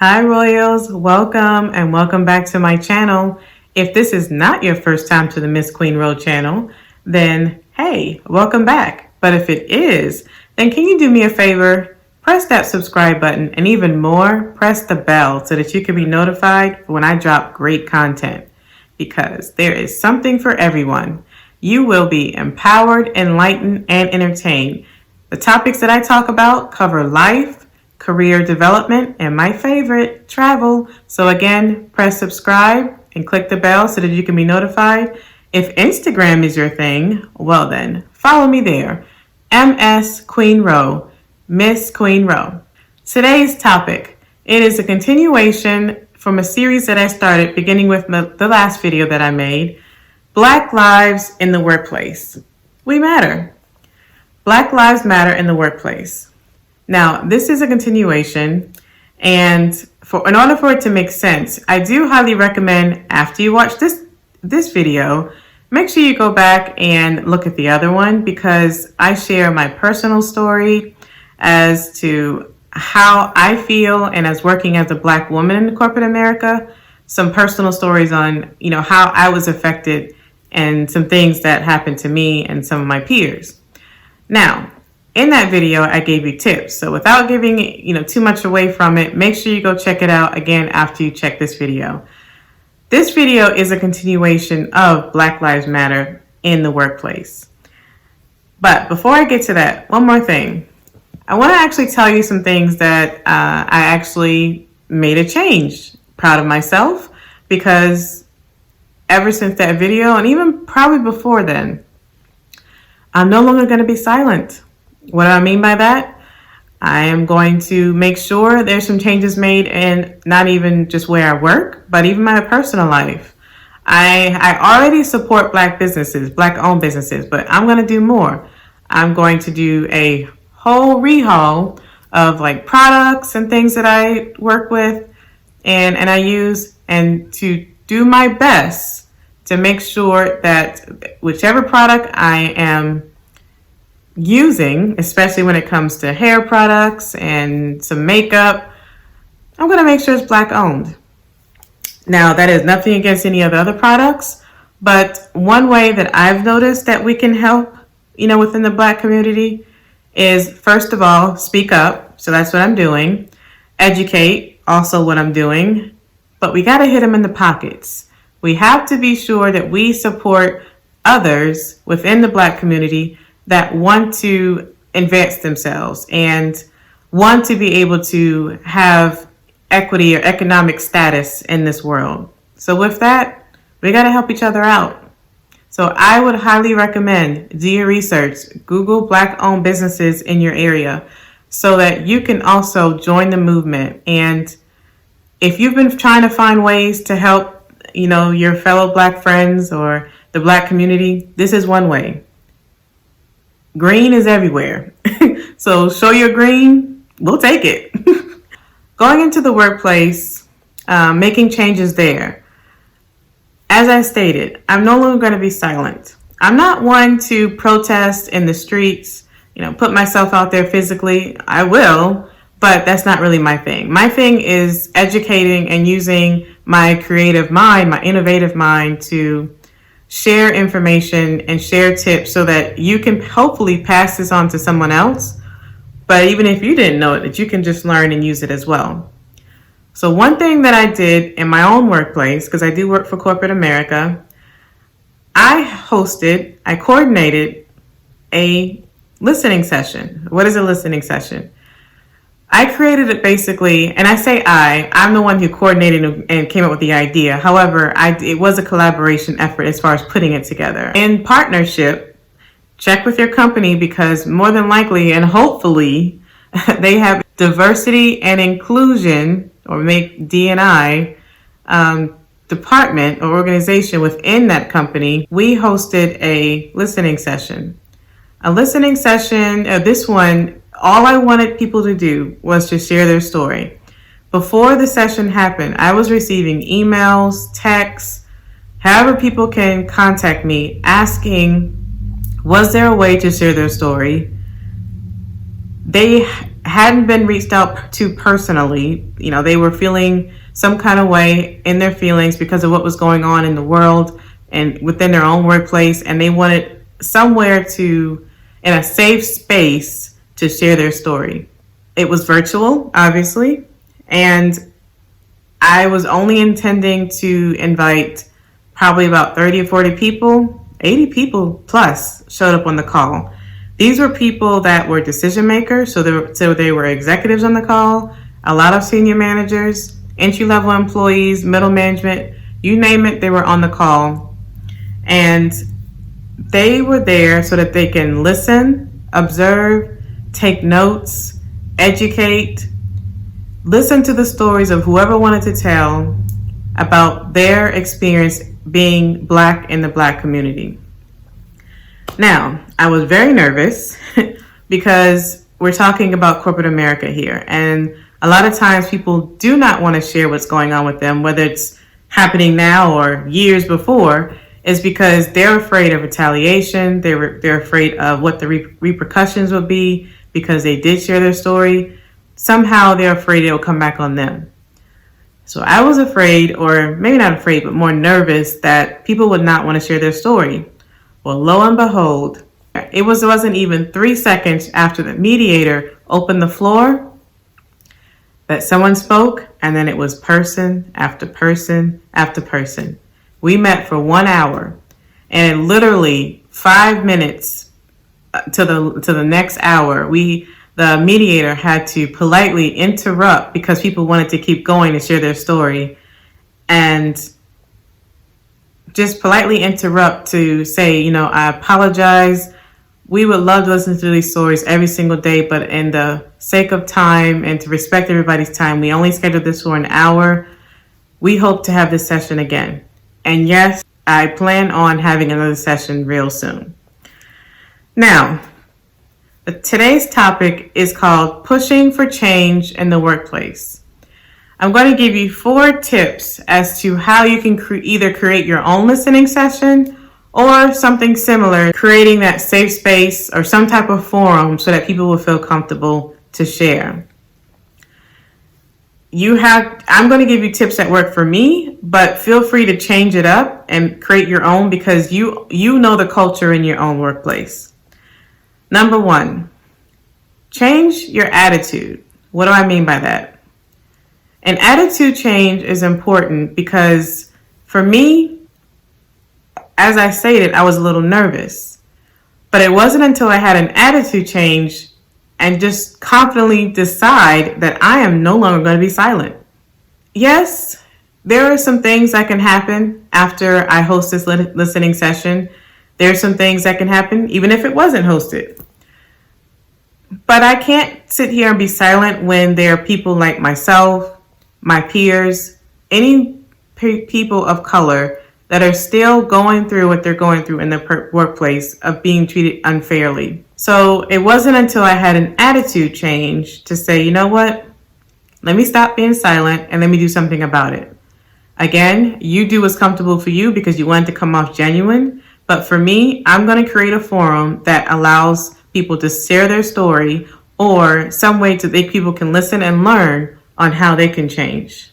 Hi Royals, welcome and welcome back to my channel. If this is not your first time to the MsQueenRo channel, then hey, welcome back. But if it is, then can you do me a favor? Press that subscribe button and even more, press the bell so that you can be notified when I drop great content. Because there is something for everyone. You will be empowered, enlightened, and entertained. The topics that I talk about cover life, career development, and my favorite, travel. So again, press subscribe and click the bell so that you can be notified. If Instagram is your thing, well then, follow me there. MsQueenRo, MsQueenRo. Today's topic, it is a continuation from a series that I started beginning with the last video that I made, Black Lives in the Workplace. We matter. Black Lives Matter in the workplace. Now, this is a continuation, and in order for it to make sense, I do highly recommend after you watch this video, make sure you go back and look at the other one because I share my personal story as to how I feel and as working as a Black woman in corporate America, some personal stories on, how I was affected and some things that happened to me and some of my peers. Now, in that video, I gave you tips. So without giving, too much away from it, make sure you go check it out again after you check this video. This video is a continuation of Black Lives Matter in the workplace. But before I get to that, one more thing. I want to actually tell you some things that I actually made a change. Proud of myself because ever since that video, and even probably before then, I'm no longer going to be silent. What do I mean by that? I am going to make sure there's some changes made in not even just where I work, but even my personal life. I already support Black businesses, Black owned businesses, but I'm going to do more. I'm going to do a whole rehaul of like products and things that I work with and I use, and to do my best to make sure that whichever product I am using, especially when it comes to hair products and some makeup, I'm going to make sure it's Black owned. Now, that is nothing against any of the other products, but one way that I've noticed that we can help, within the Black community is, first of all, speak up. So that's what I'm doing. Educate, also what I'm doing. But we got to hit them in the pockets. We have to be sure that we support others within the Black community that want to advance themselves and want to be able to have equity or economic status in this world. So with that, we got to help each other out. So I would highly recommend do your research, Google Black owned businesses in your area so that you can also join the movement. And if you've been trying to find ways to help, your fellow Black friends or the Black community, this is one way. Green is everywhere. So show your green, we'll take it. Going into the workplace, making changes there. As I stated, I'm no longer going to be silent. I'm not one to protest in the streets, put myself out there physically. I will, but that's not really my thing. My thing is educating and using my creative mind, my innovative mind to share information and share tips so that you can hopefully pass this on to someone else. But even if you didn't know it, that you can just learn and use it as well. So one thing that I did in my own workplace, because I do work for corporate America, I coordinated a listening session. What is a listening session? I created it basically, and I say I'm the one who coordinated and came up with the idea. However, it was a collaboration effort as far as putting it together. In partnership, check with your company because more than likely and hopefully they have diversity and inclusion or make D&I department or organization within that company. We hosted a listening session. This one, all I wanted people to do was to share their story. Before the session happened, I was receiving emails, texts, however people can contact me asking, was there a way to share their story? hadn't been reached out to personally. They were feeling some kind of way in their feelings because of what was going on in the world and within their own workplace, and they wanted somewhere in a safe space to share their story. It was virtual, obviously, and I was only intending to invite probably about 30 or 40 people. 80 people plus showed up on the call. These were people that were decision makers, so they were executives on the call, a lot of senior managers, entry-level employees, middle management, you name it, they were on the call. And they were there so that they can listen, observe, take notes, educate, listen to the stories of whoever wanted to tell about their experience being Black in the Black community. Now, I was very nervous because we're talking about corporate America here. And a lot of times people do not want to share what's going on with them, whether it's happening now or years before, is because they're afraid of retaliation. They're afraid of what the repercussions will be because they did share their story. Somehow they're afraid it will come back on them. So I was afraid, or maybe not afraid, but more nervous that people would not want to share their story. Well, lo and behold, it wasn't even 3 seconds after the mediator opened the floor that someone spoke, and then it was person after person after person. We met for 1 hour, and literally 5 minutes to the next hour, the mediator had to politely interrupt because people wanted to keep going to share their story, and just politely interrupt to say, I apologize. We would love to listen to these stories every single day, but in the sake of time and to respect everybody's time, we only scheduled this for an hour. We hope to have this session again. And yes, I plan on having another session real soon. Now, today's topic is called Pushing for Change in the Workplace. I'm going to give you 4 tips as to how you can either create your own listening session or something similar, creating that safe space or some type of forum so that people will feel comfortable to share. I'm going to give you tips that work for me, but feel free to change it up and create your own because you know the culture in your own workplace. Number 1, change your attitude. What do I mean by that? An attitude change is important because for me, as I stated, I was a little nervous. But it wasn't until I had an attitude change and just confidently decide that I am no longer going to be silent. Yes, there are some things that can happen after I host this listening session. There are some things that can happen even if it wasn't hosted. But I can't sit here and be silent when there are people like myself, my peers, any people of color that are still going through what they're going through in the workplace of being treated unfairly. So it wasn't until I had an attitude change to say, you know what? Let me stop being silent and let me do something about it. Again, you do what's comfortable for you because you want it to come off genuine. But for me, I'm going to create a forum that allows people to share their story or some way that people can listen and learn on how they can change.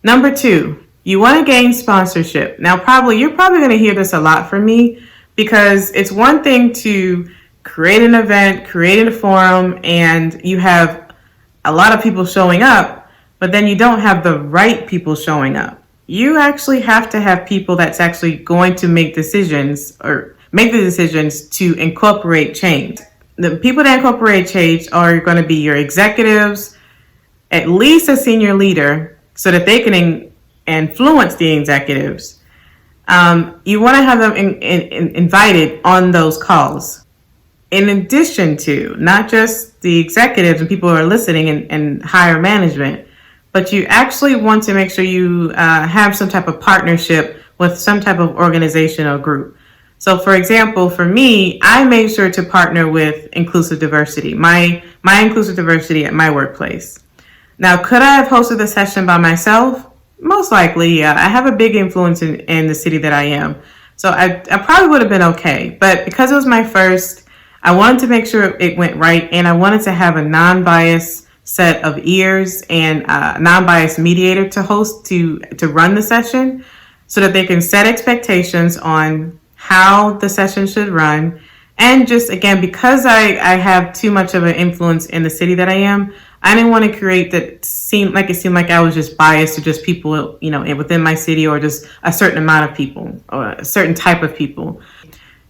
Number 2, you want to gain sponsorship. Now, you're probably going to hear this a lot from me because it's one thing to create an event, create a forum, and you have a lot of people showing up, but then you don't have the right people showing up. You actually have to have people that's actually going to make decisions or make the decisions to incorporate change. The people that incorporate change are going to be your executives, at least a senior leader, so that they can influence the executives. You want to have them invited on those calls. In addition to not just the executives and people who are listening and higher management, but you actually want to make sure you have some type of partnership with some type of organization or group. So for example, for me, I made sure to partner with Inclusive Diversity, my Inclusive Diversity at my workplace. Now, could I have hosted the session by myself? Most likely, yeah. I have a big influence in the city that I am. So I probably would have been okay. But because it was my first, I wanted to make sure it went right, and I wanted to have a non-biased set of ears and a non-biased mediator to host to run the session, so that they can set expectations on how the session should run. And just again, because I have too much of an influence in the city that I am, I didn't want to create that it seemed like I was just biased to just people, within my city, or just a certain amount of people or a certain type of people.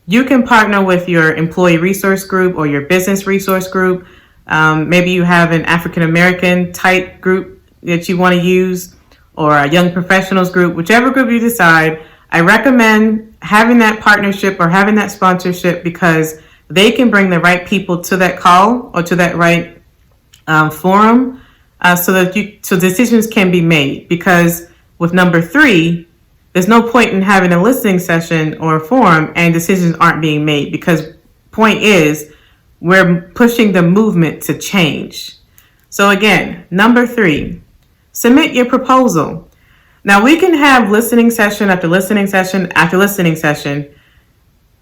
You can partner with your employee resource group or your business resource group. Maybe you have an African American type group that you want to use, or a young professionals group, whichever group you decide. I recommend having that partnership or having that sponsorship, because they can bring the right people to that call or to that right forum, so decisions can be made. Because with number 3, there's no point in having a listening session or a forum and decisions aren't being made, because point is, we're pushing the movement to change. So again, number 3, submit your proposal. Now, we can have listening session after listening session after listening session,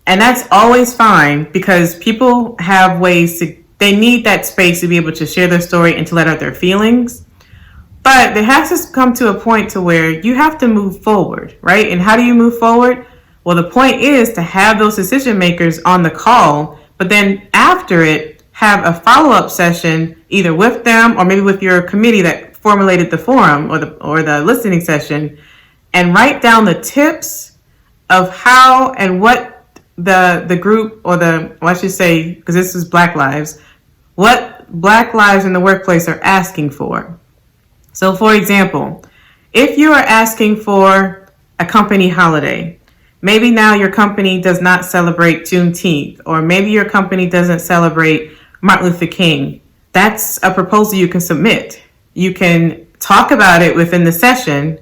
and that's always fine, because people have they need that space to be able to share their story and to let out their feelings. But there has to come to a point to where you have to move forward, right? And how do you move forward? Well, the point is to have those decision makers on the call, but then after it, have a follow-up session either with them or maybe with your committee that formulated the forum or the listening session, and write down the tips of how and what the group, or I should say, because this is Black Lives, what Black lives in the workplace are asking for. So for example, if you are asking for a company holiday, maybe now your company does not celebrate Juneteenth, or maybe your company doesn't celebrate Martin Luther King, that's a proposal you can submit. You can talk about it within the session,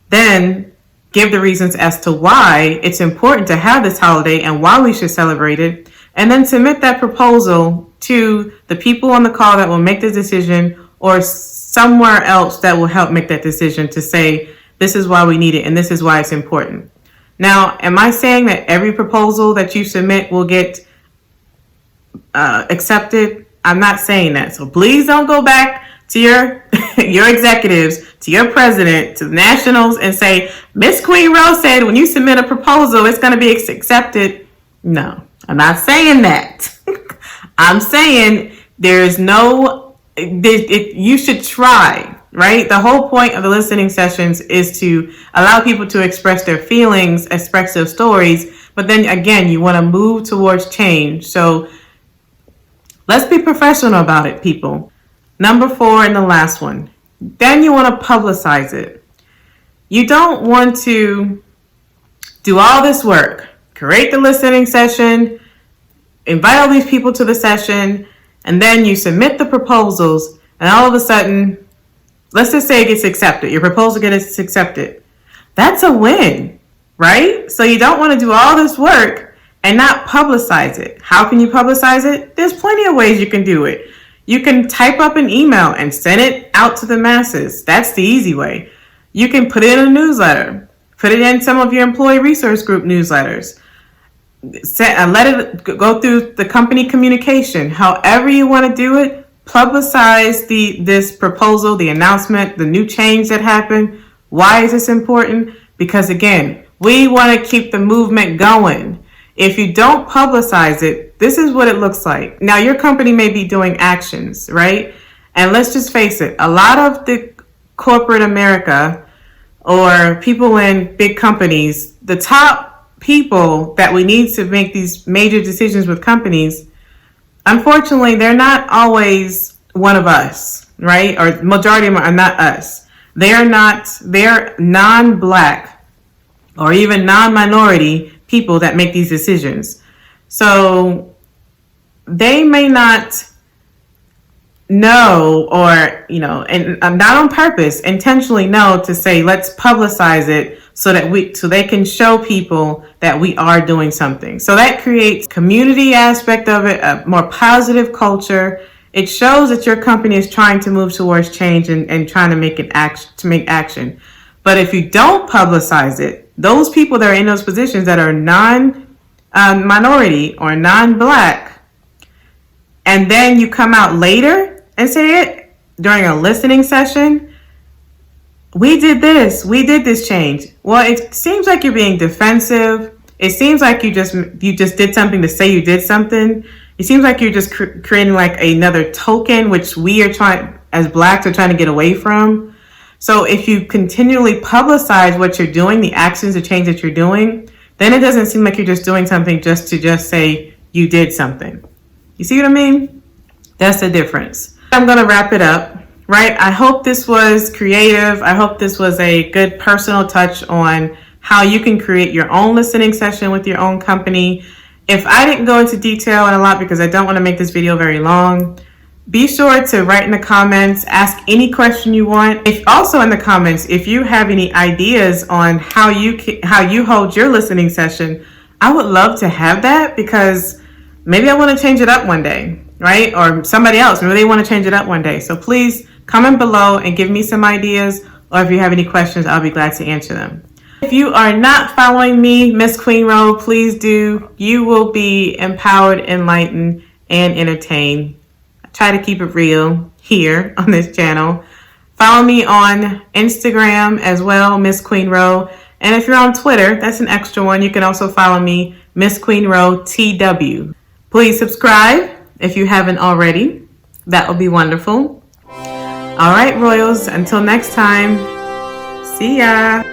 then give the reasons as to why it's important to have this holiday and why we should celebrate it, and then submit that proposal to the people on the call that will make the decision, or somewhere else that will help make that decision, to say, this is why we need it and this is why it's important. Now, am I saying that every proposal that you submit will get accepted? I'm not saying that. So please don't go back to your executives, to your president, to the nationals, and say, MsQueenRo said when you submit a proposal, it's going to be accepted. No, I'm not saying that. I'm saying you should try, right? The whole point of the listening sessions is to allow people to express their feelings, express their stories, but then again, you want to move towards change. So let's be professional about it, people. Number 4, and the last one, then you want to publicize it. You don't want to do all this work, create the listening session, invite all these people to the session, and then you submit the proposals, and all of a sudden, let's just say it gets accepted. Your proposal gets accepted. That's a win, right? So you don't want to do all this work and not publicize it. How can you publicize it? There's plenty of ways you can do it. You can type up an email and send it out to the masses. That's the easy way. You can put it in a newsletter. Put it in some of your employee resource group newsletters. Let it go through the company communication. However you want to do it, publicize this proposal, the announcement, the new change that happened. Why is this important? Because again, we want to keep the movement going. If you don't publicize it, this is what it looks like. Now, your company may be doing actions, right? And let's just face it, a lot of the corporate America or people in big companies, the top people that we need to make these major decisions with companies, unfortunately, they're not always one of us, right? Or majority of them are not us. They're non-Black or even non-minority people that make these decisions. So they may not know, or, and not on purpose, intentionally know to say, let's publicize it so they can show people that we are doing something. So that creates community aspect of it, a more positive culture. It shows that your company is trying to move towards change and trying to make action. But if you don't publicize it, those people that are in those positions that are non-minority or non-Black, and then you come out later and say it during a listening session, we did this change. Well, it seems like you're being defensive. It seems like you just did something to say you did something. It seems like you're just creating like another token, which we are as Blacks are trying to get away from. So if you continually publicize what you're doing, the actions, the change that you're doing, then it doesn't seem like you're just doing something just to say you did something. You see what I mean? That's the difference. I'm going to wrap it up, right? I hope this was creative. I hope this was a good personal touch on how you can create your own listening session with your own company. If I didn't go into detail and a lot because I don't want to make this video very long, be sure to write in the comments, ask any question you want. If also in the comments, if you have any ideas on how you hold your listening session, I would love to have that, because maybe I want to change it up one day, right? Or somebody else, maybe they want to change it up one day. So please comment below and give me some ideas, or if you have any questions, I'll be glad to answer them. If you are not following me, MsQueenRo, please do. You will be empowered, enlightened, and entertained. I try to keep it real here on this channel. Follow me on Instagram as well, MsQueenRo. And if you're on Twitter, that's an extra one. You can also follow me, MsQueenRo TW. Please subscribe if you haven't already. That would be wonderful. All right, Royals, until next time, see ya.